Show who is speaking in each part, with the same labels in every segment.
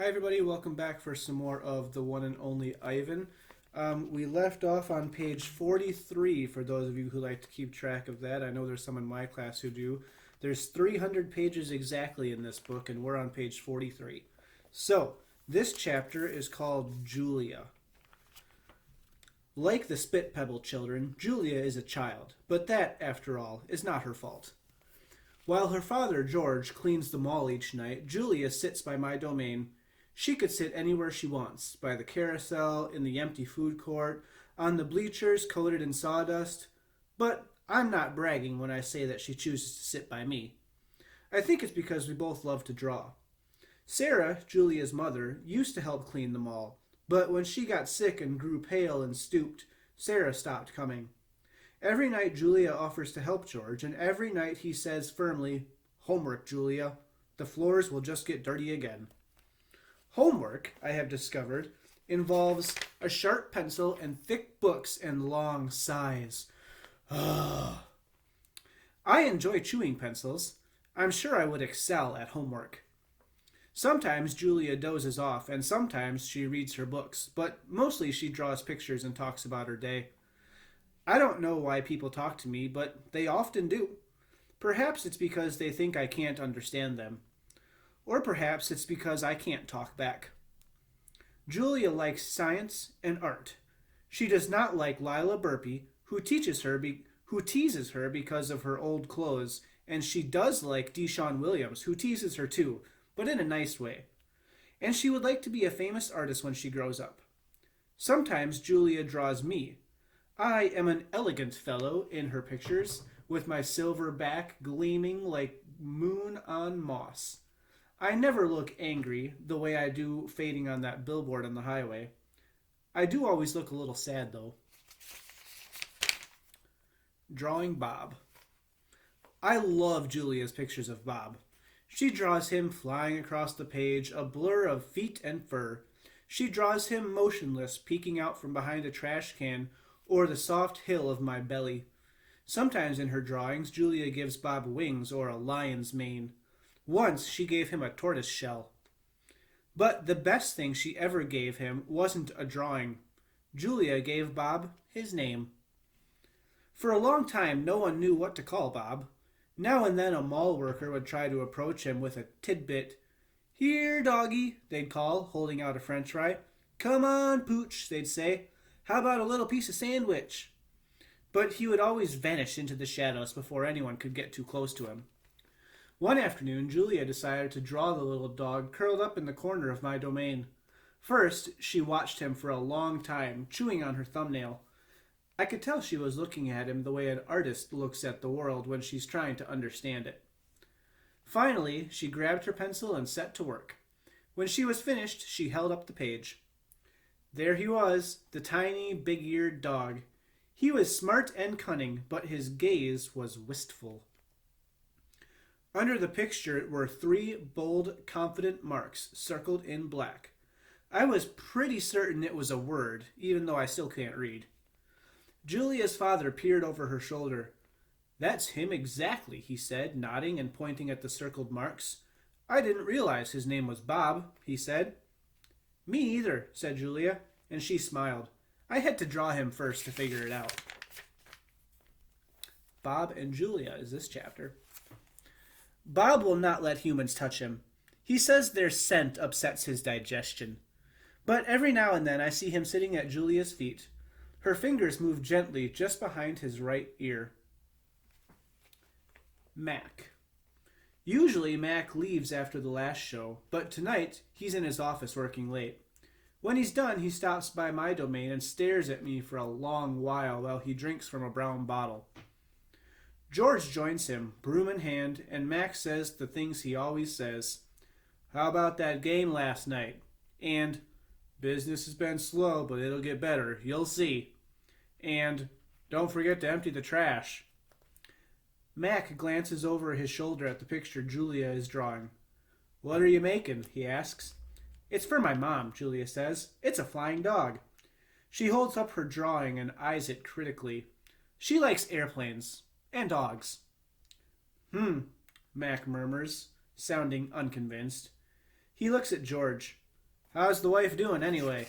Speaker 1: Hi, everybody. Welcome back for some more of the one and only Ivan. We left off on page 43 for those of you who like to keep track of that. I know there's some in my class who do. There's 300 pages exactly in this book, and we're on page 43. So, this chapter is called Julia. Like the Spit Pebble children, Julia is a child, but that, after all, is not her fault. While her father, George, cleans the mall each night, Julia sits by my domain. She could sit anywhere she wants, by the carousel, in the empty food court, on the bleachers coated in sawdust. But I'm not bragging when I say that she chooses to sit by me. I think it's because we both love to draw. Sarah, Julia's mother, used to help clean the mall, but when she got sick and grew pale and stooped, Sarah stopped coming. Every night Julia offers to help George, and every night he says firmly, "Homework, Julia. The floors will just get dirty again." Homework, I have discovered, involves a sharp pencil and thick books and long sighs. I enjoy chewing pencils. I'm sure I would excel at homework. Sometimes Julia dozes off, and sometimes she reads her books, but mostly she draws pictures and talks about her day. I don't know why people talk to me, but they often do. Perhaps it's because they think I can't understand them. Or perhaps it's because I can't talk back. Julia likes science and art. She does not like Lila Burpee, who teases her because of her old clothes, and she does like Deshaun Williams, who teases her too, but in a nice way. And she would like to be a famous artist when she grows up. Sometimes Julia draws me. I am an elegant fellow in her pictures, with my silver back gleaming like moon on moss. I never look angry the way I do fading on that billboard on the highway. I do always look a little sad, though. Drawing Bob. I love Julia's pictures of Bob. She draws him flying across the page, a blur of feet and fur. She draws him motionless, peeking out from behind a trash can or the soft hill of my belly. Sometimes in her drawings, Julia gives Bob wings or a lion's mane. Once she gave him a tortoise shell. But the best thing she ever gave him wasn't a drawing. Julia gave Bob his name. For a long time, no one knew what to call Bob. Now and then a mall worker would try to approach him with a tidbit. "Here, doggy," they'd call, holding out a french fry. "Come on, Pooch," they'd say. "How about a little piece of sandwich?" But he would always vanish into the shadows before anyone could get too close to him. One afternoon, Julia decided to draw the little dog curled up in the corner of my domain. First, she watched him for a long time, chewing on her thumbnail. I could tell she was looking at him the way an artist looks at the world when she's trying to understand it. Finally, she grabbed her pencil and set to work. When she was finished, she held up the page. There he was, the tiny, big-eared dog. He was smart and cunning, but his gaze was wistful. Under the picture were 3 bold, confident marks circled in black. I was pretty certain it was a word, even though I still can't read. Julia's father peered over her shoulder. "That's him exactly," he said, nodding and pointing at the circled marks. "I didn't realize his name was Bob," he said. "Me either," said Julia, and she smiled. I had to draw him first to figure it out. Bob and Julia is this chapter. Bob will not let humans touch him. He says their scent upsets his digestion. But every now and then I see him sitting at Julia's feet. Her fingers move gently just behind his right ear. Mac. Usually Mac leaves after the last show, but tonight he's in his office working late. When he's done, he stops by my domain and stares at me for a long while he drinks from a brown bottle. George joins him, broom in hand, and Mac says the things he always says. "How about that game last night?" And, "Business has been slow, but it'll get better. You'll see." And, "Don't forget to empty the trash." Mac glances over his shoulder at the picture Julia is drawing. "What are you making?" he asks. "It's for my mom," Julia says. "It's a flying dog." She holds up her drawing and eyes it critically. She likes airplanes. And dogs. Mac murmurs, sounding unconvinced. He looks at George. How's the wife doing anyway?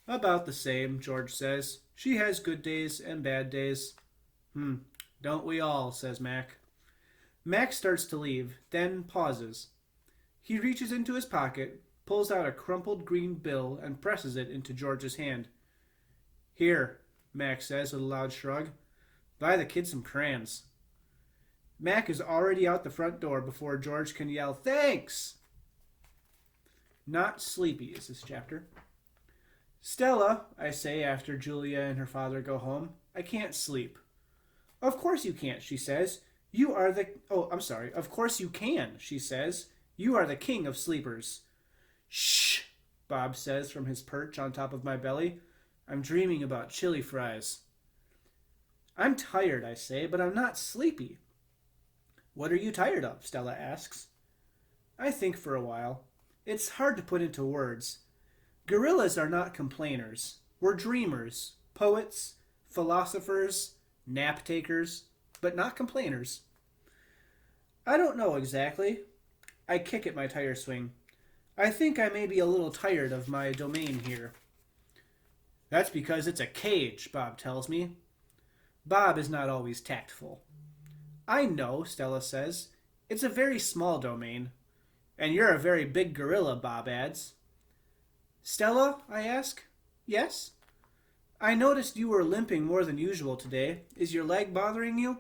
Speaker 1: About the same, George says. She has good days and bad days. Don't we all, says Mac. Mac starts to leave, then pauses. He reaches into his pocket, pulls out a crumpled green bill, and presses it into George's hand. Here, Mac says with a loud shrug. Buy the kid some crayons. Mac is already out the front door before George can yell, Thanks! Not sleepy is this chapter. Stella, I say after Julia and her father go home, I can't sleep. Of course you can't, she says. You are the... Oh, I'm sorry. Of course you can, she says. You are the king of sleepers. Shh, Bob says from his perch on top of my belly. I'm dreaming about chili fries. I'm tired, I say, but I'm not sleepy. What are you tired of? Stella asks. I think for a while. It's hard to put into words. Gorillas are not complainers. We're dreamers, poets, philosophers, nap takers, but not complainers. I don't know exactly. I kick at my tire swing. I think I may be a little tired of my domain here. That's because it's a cage, Bob tells me. Bob is not always tactful. I know, Stella says. It's a very small domain. And you're a very big gorilla, Bob adds. Stella, I ask. Yes? I noticed you were limping more than usual today. Is your leg bothering you?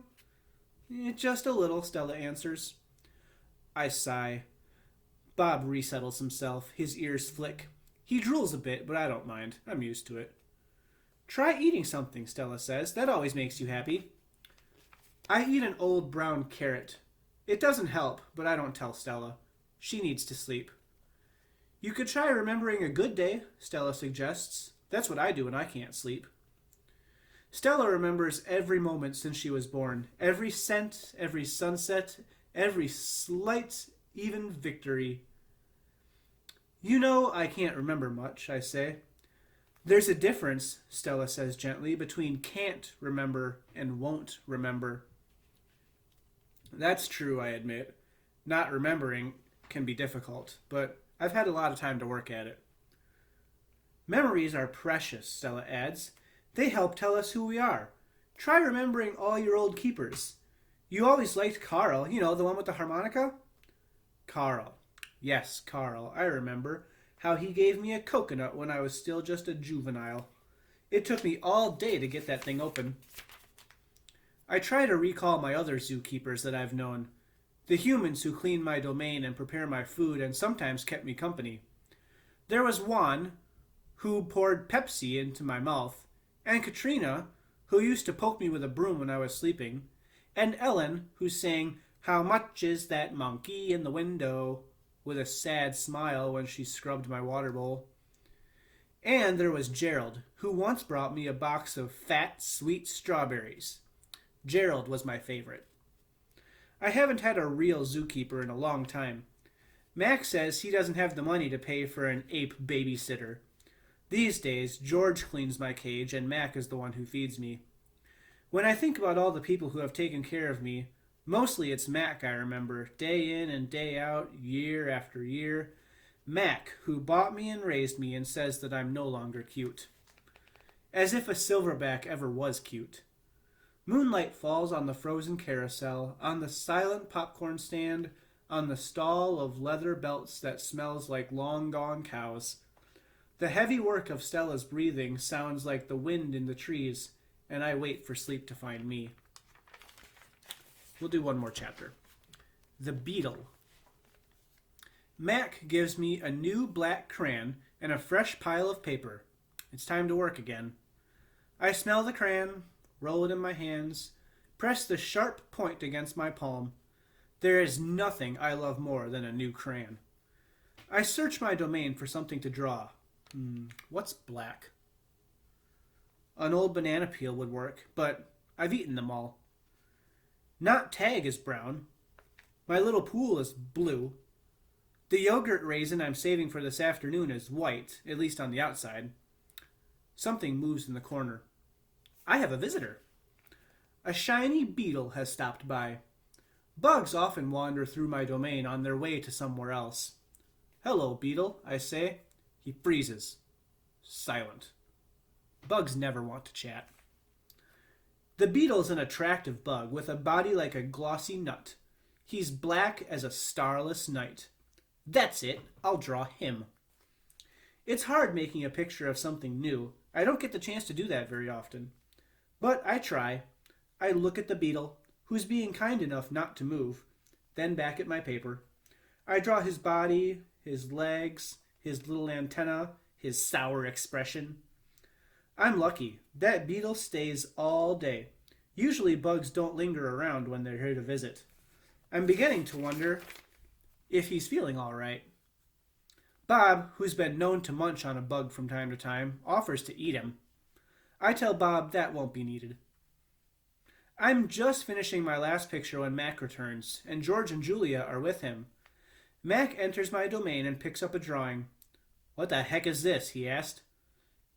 Speaker 1: Just a little, Stella answers. I sigh. Bob resettles himself. His ears flick. He drools a bit, but I don't mind. I'm used to it. Try eating something, Stella says. That always makes you happy. I eat an old brown carrot. It doesn't help, but I don't tell Stella. She needs to sleep. You could try remembering a good day, Stella suggests. That's what I do when I can't sleep. Stella remembers every moment since she was born. Every scent, every sunset, every slight, even victory. You know I can't remember much, I say. There's a difference, Stella says gently, between can't remember and won't remember. That's true, I admit. Not remembering can be difficult, but I've had a lot of time to work at it. Memories are precious, Stella adds. They help tell us who we are. Try remembering all your old keepers. You always liked Carl, you know, the one with the harmonica? Carl. Yes, Carl. I remember how he gave me a coconut when I was still just a juvenile. It took me all day to get that thing open. I try to recall my other zookeepers that I've known. The humans who clean my domain and prepare my food and sometimes kept me company. There was Juan, who poured Pepsi into my mouth, and Katrina, who used to poke me with a broom when I was sleeping, and Ellen, who sang, How much is that monkey in the window, with a sad smile when she scrubbed my water bowl. And there was Gerald, who once brought me a box of fat, sweet strawberries. Gerald was my favorite. I haven't had a real zookeeper in a long time. Max says he doesn't have the money to pay for an ape babysitter. These days, George cleans my cage and Mac is the one who feeds me. When I think about all the people who have taken care of me, mostly it's Mac I remember, day in and day out, year after year. Mac, who bought me and raised me and says that I'm no longer cute. As if a silverback ever was cute. Moonlight falls on the frozen carousel, on the silent popcorn stand, on the stall of leather belts that smells like long-gone cows. The heavy work of Stella's breathing sounds like the wind in the trees, and I wait for sleep to find me. We'll do one more chapter. The Beetle. Mac gives me a new black crayon and a fresh pile of paper. It's time to work again. I smell the crayon, roll it in my hands, press the sharp point against my palm. There is nothing I love more than a new crayon. I search my domain for something to draw. What's black? An old banana peel would work, but I've eaten them all. Not Tag is brown. My little pool is blue. The yogurt raisin I'm saving for this afternoon is white, at least on the outside. Something moves in the corner. I have a visitor. A shiny beetle has stopped by. Bugs often wander through my domain on their way to somewhere else. Hello, beetle, I say. He freezes. Silent. Bugs never want to chat. The beetle's an attractive bug with a body like a glossy nut. He's black as a starless night. That's it. I'll draw him. It's hard making a picture of something new. I don't get the chance to do that very often. But I try. I look at the beetle, who's being kind enough not to move, then back at my paper. I draw his body, his legs, his little antenna, his sour expression. I'm lucky. That beetle stays all day. Usually bugs don't linger around when they're here to visit. I'm beginning to wonder if he's feeling all right. Bob, who's been known to munch on a bug from time to time, offers to eat him. I tell Bob that won't be needed. I'm just finishing my last picture when Mac returns, and George and Julia are with him. Mac enters my domain and picks up a drawing. What the heck is this? He asked.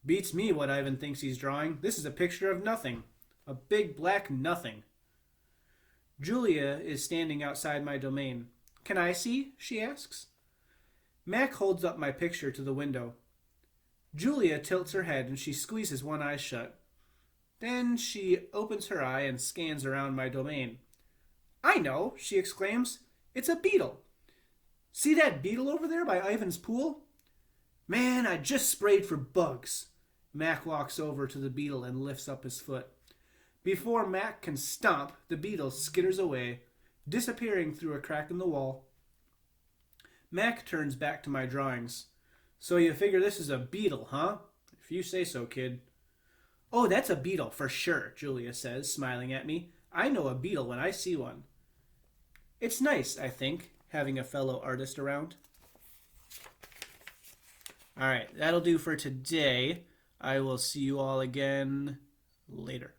Speaker 1: Beats me what Ivan thinks he's drawing. This is a picture of nothing. A big black nothing. Julia is standing outside my domain. Can I see? She asks. Mac holds up my picture to the window. Julia tilts her head and she squeezes one eye shut. Then she opens her eye and scans around my domain. I know, she exclaims. It's a beetle. See that beetle over there by Ivan's pool? Man, I just sprayed for bugs. Mac walks over to the beetle and lifts up his foot. Before Mac can stomp, the beetle skitters away, disappearing through a crack in the wall. Mac turns back to my drawings. So you figure this is a beetle, huh? If you say so, kid. Oh, that's a beetle for sure, Julia says, smiling at me. I know a beetle when I see one. It's nice, I think, having a fellow artist around. All right, that'll do for today. I will see you all again later.